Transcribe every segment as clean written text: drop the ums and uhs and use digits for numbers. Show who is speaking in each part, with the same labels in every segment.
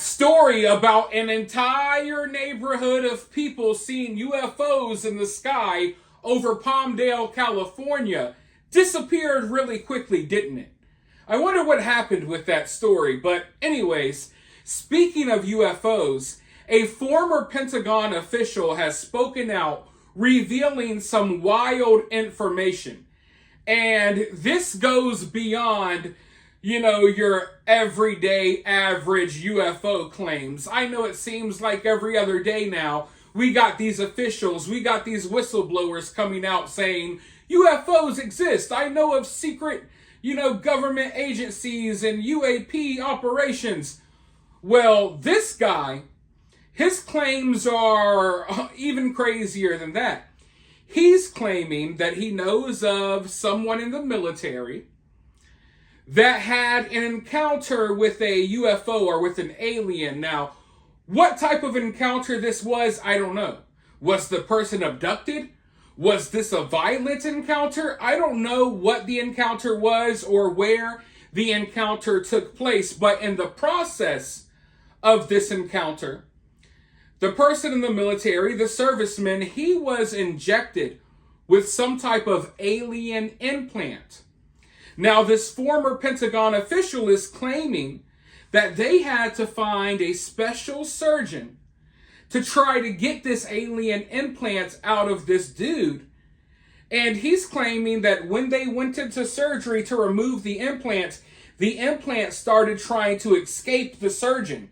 Speaker 1: That story about an entire neighborhood of people seeing UFOs in the sky over Palmdale, California, disappeared really quickly, didn't it? I wonder what happened with that story. But anyways, speaking of UFOs, a former Pentagon official has spoken out revealing some wild information. And this goes beyond, your everyday average UFO claims. I know it seems like every other day now, we got these officials, we got these whistleblowers coming out saying UFOs exist. I know of secret, government agencies and UAP operations. Well, this guy, his claims are even crazier than that. He's claiming that he knows of someone in the military that had an encounter with a UFO or with an alien. Now, what type of encounter this was, I don't know. Was the person abducted? Was this a violent encounter? I don't know what the encounter was or where the encounter took place, but in the process of this encounter, the person in the military, the serviceman, he was injected with some type of alien implant. Now, this former Pentagon official is claiming that they had to find a special surgeon to try to get this alien implant out of this dude. And he's claiming that when they went into surgery to remove the implant started trying to escape the surgeon.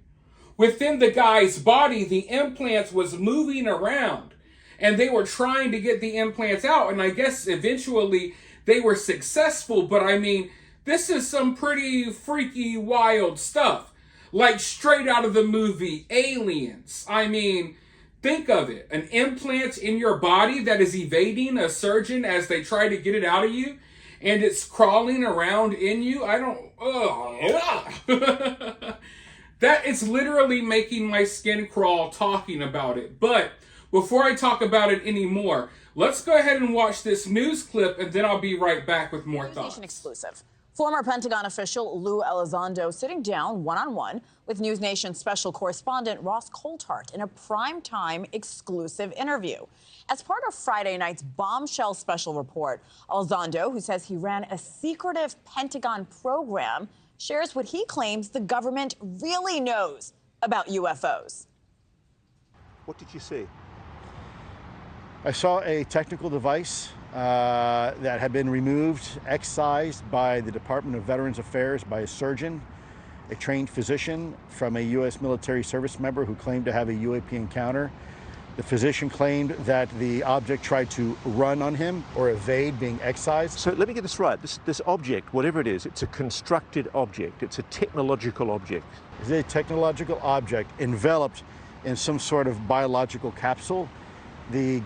Speaker 1: Within the guy's body, the implant was moving around, and they were trying to get the implants out, and I guess eventually they were successful, but I mean, this is some pretty freaky, wild stuff. Like straight out of the movie Aliens. I mean, think of it. An implant in your body that is evading a surgeon as they try to get it out of you, and it's crawling around in you. That is literally making my skin crawl talking about it. But before I talk about it anymore, let's go ahead and watch this news clip, and then I'll be right back with more thoughts.
Speaker 2: Nation exclusive. Former Pentagon official Lou Elizondo sitting down one-on-one with News Nation special correspondent Ross Coulthart in a primetime exclusive interview. As part of Friday night's bombshell special report, Elizondo, who says he ran a secretive Pentagon program, shares what he claims the government really knows about UFOs.
Speaker 3: What did you see?
Speaker 4: I saw a technical device that had been removed, excised by the Department of Veterans Affairs by a surgeon, a trained physician from a U.S. military service member who claimed to have a UAP encounter. The physician claimed that the object tried to run on him or evade being excised.
Speaker 3: So let me get this right. This object, whatever it is, it's a constructed object. It's a technological object.
Speaker 4: It's a technological object enveloped in some sort of biological capsule. The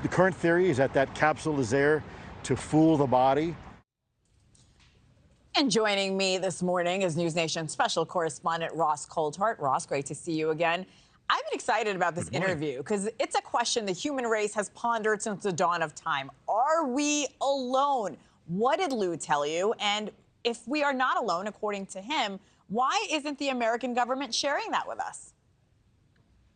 Speaker 4: current theory is that that capsule is there to fool the body.
Speaker 2: And joining me this morning is News Nation special correspondent Ross Coulthart. Ross, great to see you again. I've been excited about this interview because it's a question the human race has pondered since the dawn of time. Are we alone? What did Lou tell you? And if we are not alone, according to him, why isn't the American government sharing that with us?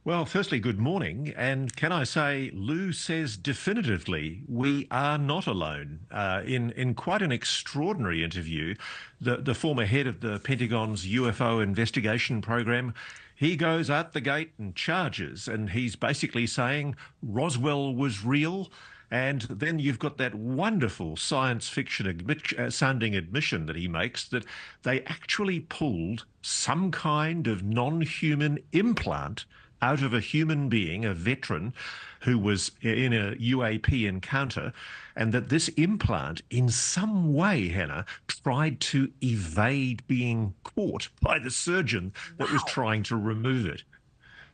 Speaker 5: Well, firstly, good morning. And can I say, Lou says definitively we are not alone. In quite an extraordinary interview, the former head of the Pentagon's UFO investigation program, he goes out the gate and charges, and he's basically saying Roswell was real. And then you've got that wonderful science fiction sounding admission that he makes that they actually pulled some kind of non-human implant out of a human being, a veteran, who was in a UAP encounter, and that this implant in some way, Hannah, tried to evade being caught by the surgeon that was trying to remove it.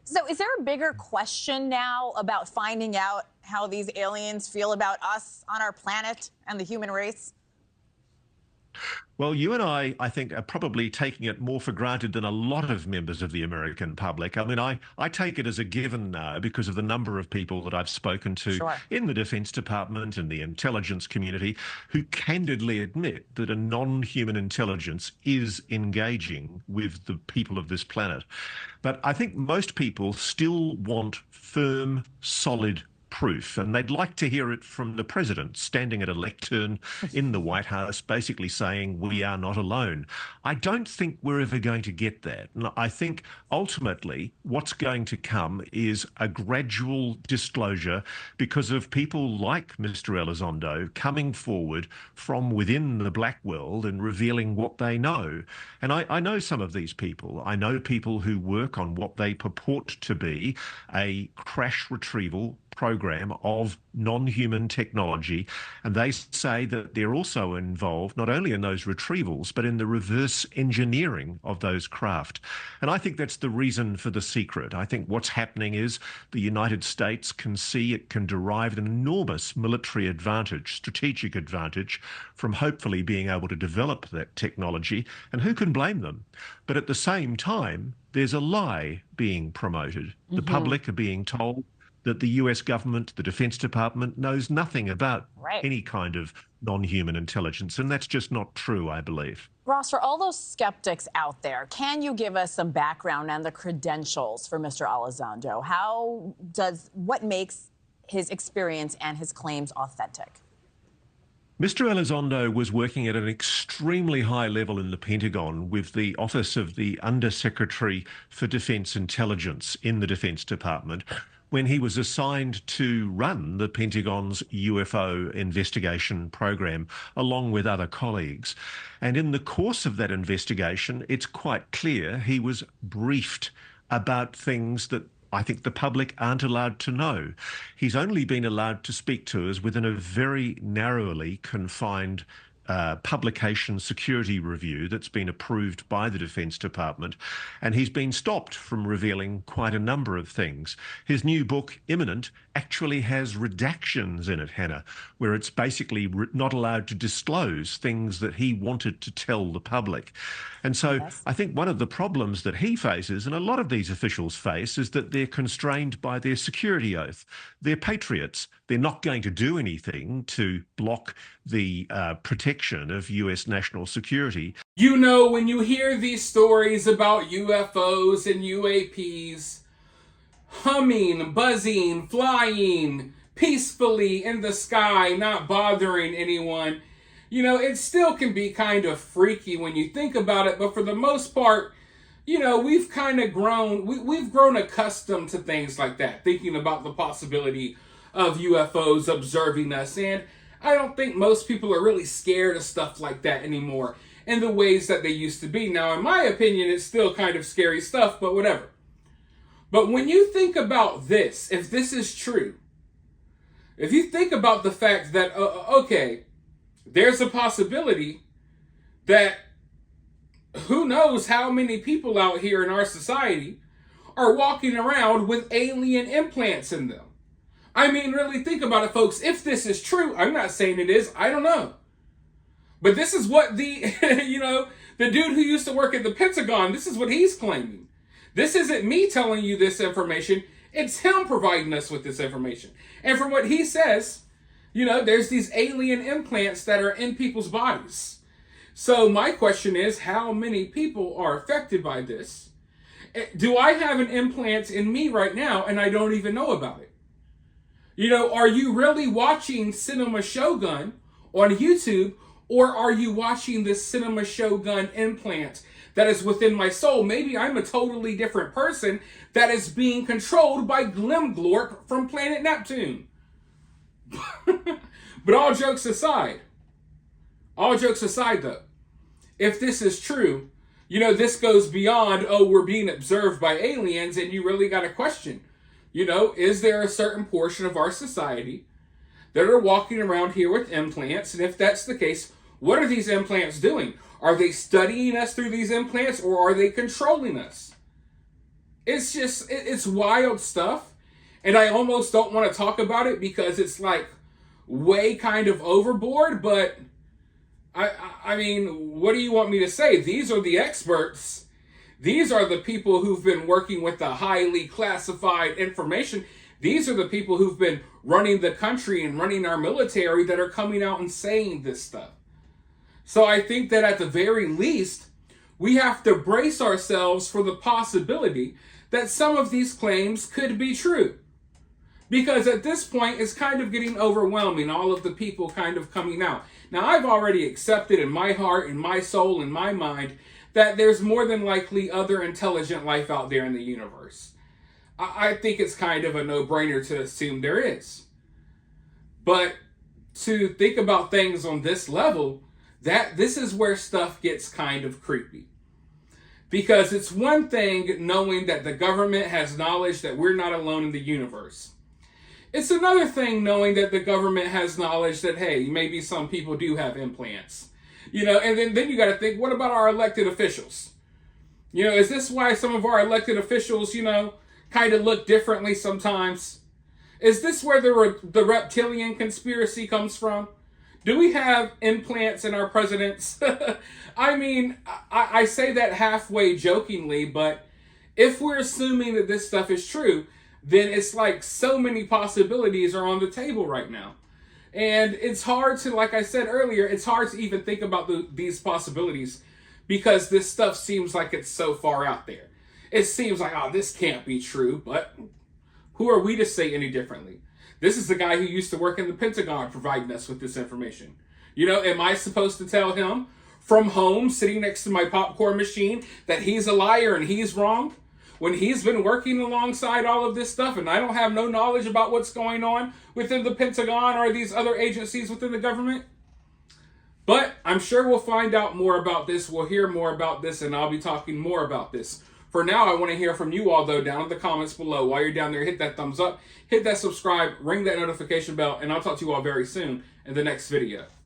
Speaker 2: So is there a bigger question now about finding out how these aliens feel about us on our planet and the human race?
Speaker 5: Well, you and I think, are probably taking it more for granted than a lot of members of the American public. I mean, I take it as a given now because of the number of people that I've spoken to
Speaker 2: Sure.
Speaker 5: in the Defense Department and the intelligence community who candidly admit that a non-human intelligence is engaging with the people of this planet. But I think most people still want firm, solid proof, and they'd like to hear it from the president standing at a lectern in the White House, basically saying we are not alone. I don't think we're ever going to get that. And I think ultimately what's going to come is a gradual disclosure because of people like Mr. Elizondo coming forward from within the black world and revealing what they know. And I know some of these people. I know people who work on what they purport to be a crash retrieval program of non-human technology, and they say that they're also involved not only in those retrievals but in the reverse engineering of those craft. And I think that's the reason for the secret. I think what's happening is the United States can see it can derive an enormous military advantage, strategic advantage, from hopefully being able to develop that technology, and who can blame them? But at the same time, there's a lie being promoted. The public are being told that the US government, the Defense Department, knows nothing about
Speaker 2: Right.
Speaker 5: any kind of non-human intelligence. And that's just not true, I believe.
Speaker 2: Ross, for all those skeptics out there, can you give us some background on the credentials for Mr. Elizondo? What makes his experience and his claims authentic?
Speaker 5: Mr. Elizondo was working at an extremely high level in the Pentagon with the Office of the Undersecretary for Defense Intelligence in the Defense Department when he was assigned to run the Pentagon's UFO investigation program along with other colleagues. And in the course of that investigation, it's quite clear he was briefed about things that I think the public aren't allowed to know. He's only been allowed to speak to us within a very narrowly confined publication security review that's been approved by the Defense Department, and he's been stopped from revealing quite a number of things. His new book, Imminent, actually has redactions in it, Hannah, where it's basically not allowed to disclose things that he wanted to tell the public. And so
Speaker 2: Yes.
Speaker 5: I think one of the problems that he faces, and a lot of these officials face, is that they're constrained by their security oath. They're patriots. They're not going to do anything to block the protection of US national security.
Speaker 1: You know, when you hear these stories about UFOs and UAPs humming, buzzing, flying peacefully in the sky, not bothering anyone, you know, it still can be kind of freaky when you think about it. But for the most part, you know, we've kind of grown, we've grown accustomed to things like that, thinking about the possibility of UFOs observing us. And I don't think most people are really scared of stuff like that anymore in the ways that they used to be. Now, in my opinion, it's still kind of scary stuff, but whatever. But when you think about this, if this is true, if you think about the fact that, okay, there's a possibility that who knows how many people out here in our society are walking around with alien implants in them. I mean, really think about it, folks. If this is true, I'm not saying it is, I don't know. But this is what the, you know, the dude who used to work at the Pentagon, this is what he's claiming. This isn't me telling you this information. It's him providing us with this information. And from what he says, you know, there's these alien implants that are in people's bodies. So my question is, how many people are affected by this? Do I have an implant in me right now and I don't even know about it? You know, are you really watching Cinema Shogun on YouTube, or are you watching this Cinema Shogun implant that is within my soul? Maybe I'm a totally different person that is being controlled by Glimglorp from planet Neptune. But all jokes aside though, if this is true, you know, this goes beyond, oh, we're being observed by aliens, and you really got to question, you know, is there a certain portion of our society that are walking around here with implants? And if that's the case, what are these implants doing? Are they studying us through these implants, or are they controlling us? It's just, it's wild stuff. And I almost don't want to talk about it because it's like way kind of overboard, but I mean, what do you want me to say? These are the experts. These are the people who've been working with the highly classified information. These are the people who've been running the country and running our military that are coming out and saying this stuff. So I think that at the very least, we have to brace ourselves for the possibility that some of these claims could be true. Because at this point, it's kind of getting overwhelming, all of the people kind of coming out. Now, I've already accepted in my heart, in my soul, in my mind, that there's more than likely other intelligent life out there in the universe. I think it's kind of a no-brainer to assume there is. But to think about things on this level, this is where stuff gets kind of creepy. Because it's one thing knowing that the government has knowledge that we're not alone in the universe. It's another thing knowing that the government has knowledge that, hey, maybe some people do have implants. And then you got to think, what about our elected officials? Is this why some of our elected officials, kind of look differently sometimes? Is this where the reptilian conspiracy comes from? Do we have implants in our presidents? I mean, I say that halfway jokingly, but if we're assuming that this stuff is true, then it's like so many possibilities are on the table right now. And it's hard to, like I said earlier, it's hard to even think about these possibilities because this stuff seems like it's so far out there. It seems like, oh, this can't be true, but who are we to say any differently? This is the guy who used to work in the Pentagon providing us with this information. Am I supposed to tell him from home, sitting next to my popcorn machine, that he's a liar and he's wrong? When he's been working alongside all of this stuff and I don't have no knowledge about what's going on within the Pentagon or these other agencies within the government? But I'm sure we'll find out more about this. We'll hear more about this, and I'll be talking more about this. For now, I want to hear from you all, though, down in the comments below. While you're down there, hit that thumbs up, hit that subscribe, ring that notification bell, and I'll talk to you all very soon in the next video.